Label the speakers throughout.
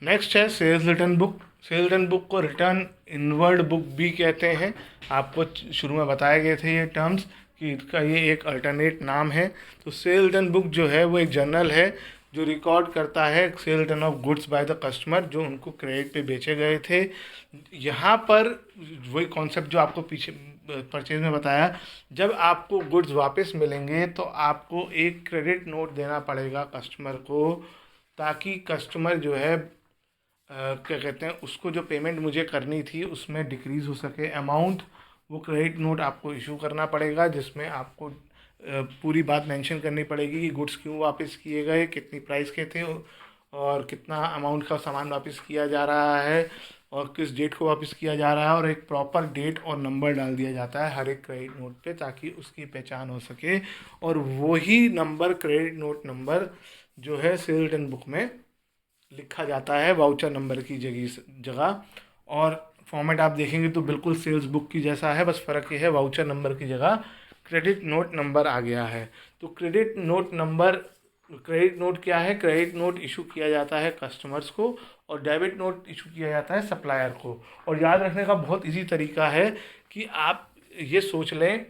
Speaker 1: Next है sales return book. Sales return book को return inward book भी कहते हैं। आपको शुरू में बताए गए थे ये टर्म्स कि इसका ये एक अल्टरनेट नाम है। तो सेल रिटर्न बुक जो है वो एक जर्नल है जो रिकॉर्ड करता है cell return of goods by the customer जो उनको क्रेडिट पे बेचे गए थे। यहाँ पर वही कॉन्सेप्ट जो आपको पीछे परचेज में बताया, जब आपको गुड्स वापस मिलेंगे तो आपको एक क्रेडिट नोट देना पड़ेगा कस्टमर को, ताकि कस्टमर जो है क्या कहते हैं उसको जो पेमेंट मुझे करनी थी उसमें डिक्रीज़ हो सके अमाउंट। वो क्रेडिट नोट आपको इशू करना पड़ेगा जिसमें आपको पूरी बात मेंशन करनी पड़ेगी कि गुड्स क्यों वापस किए गए, कितनी प्राइस के थे और कितना अमाउंट का सामान वापस किया जा रहा है और किस डेट को वापस किया जा रहा है, और एक प्रॉपर डेट और नंबर डाल दिया जाता है हर एक क्रेडिट नोट पे ताकि उसकी पहचान हो सके। और वही नंबर क्रेडिट नोट नंबर जो है सेल रिटर्न बुक में लिखा जाता है वाउचर नंबर की जगह। और फॉर्मेट आप देखेंगे तो बिल्कुल सेल्स बुक की जैसा है, बस फ़र्क ये है वाउचर नंबर की जगह क्रेडिट नोट नंबर आ गया है। तो credit note number, credit note क्या है? क्रेडिट नोट इशू किया जाता है कस्टमर्स को और डेबिट नोट इशू किया जाता है सप्लायर को। और याद रखने का बहुत इजी तरीका है कि आप ये सोच लें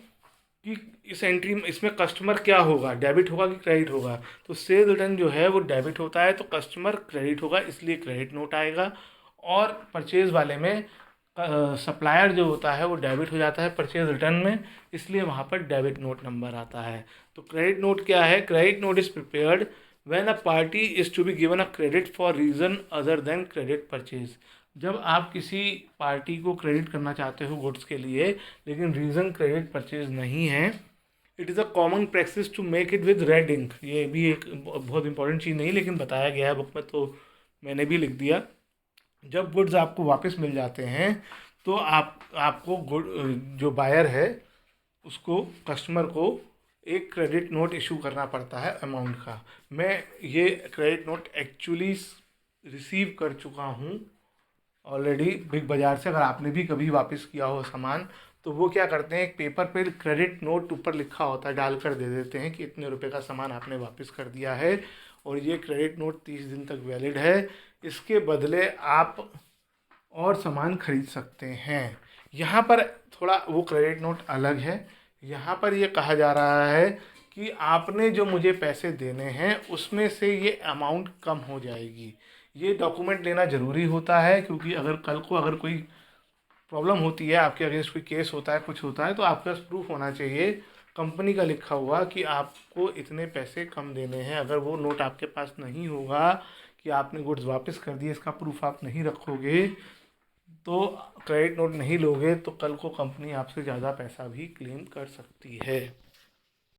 Speaker 1: कि इस एंट्री में इसमें कस्टमर क्या होगा, डेबिट होगा कि क्रेडिट होगा। तो सेल रिटर्न जो है वो डेबिट होता है तो कस्टमर क्रेडिट होगा, इसलिए क्रेडिट नोट आएगा। और परचेज़ वाले में सप्लायर जो होता है वो डेबिट हो जाता है परचेज रिटर्न में, इसलिए वहाँ पर डेबिट नोट नंबर आता है। तो क्रेडिट नोट क्या है? Credit note is prepared when a party is to be given a credit for reason other than credit purchase. जब आप किसी पार्टी को क्रेडिट करना चाहते हो गुड्स के लिए लेकिन रीज़न क्रेडिट परचेज नहीं है, it is a common practice to make it with red ink. ये भी एक बहुत इंपॉर्टेंट चीज़ नहीं लेकिन बताया गया है बुक में तो मैंने भी लिख दिया। जब गुड्स आपको वापस मिल जाते हैं तो आपको गुड जो बायर है उसको, कस्टमर को एक क्रेडिट नोट इशू करना पड़ता है अमाउंट का। मैं ये क्रेडिट नोट एक्चुअली रिसीव कर चुका हूँ ऑलरेडी बिग बाज़ार से। अगर आपने भी कभी वापस किया हो सामान तो वो क्या करते हैं, एक पेपर पे क्रेडिट नोट ऊपर लिखा होता है डालकर दे देते हैं कि इतने रुपए का सामान आपने वापस कर दिया है और ये क्रेडिट नोट 30 दिन तक वैलिड है, इसके बदले आप और सामान खरीद सकते हैं। यहाँ पर थोड़ा वो क्रेडिट नोट अलग है। यहाँ पर ये कहा जा रहा है कि आपने जो मुझे पैसे देने हैं उसमें से ये अमाउंट कम हो जाएगी। ये डॉक्यूमेंट लेना ज़रूरी होता है क्योंकि अगर कल को अगर कोई प्रॉब्लम होती है, आपके अगेंस्ट कोई केस होता है, कुछ होता है, तो आपके पास प्रूफ होना चाहिए कंपनी का लिखा हुआ कि आपको इतने पैसे कम देने हैं। अगर वो नोट आपके पास नहीं होगा कि आपने गुड्स वापस कर दिए, इसका प्रूफ आप नहीं रखोगे तो क्रेडिट नोट नहीं लोगे तो कल को कंपनी आपसे ज़्यादा पैसा भी क्लेम कर सकती है।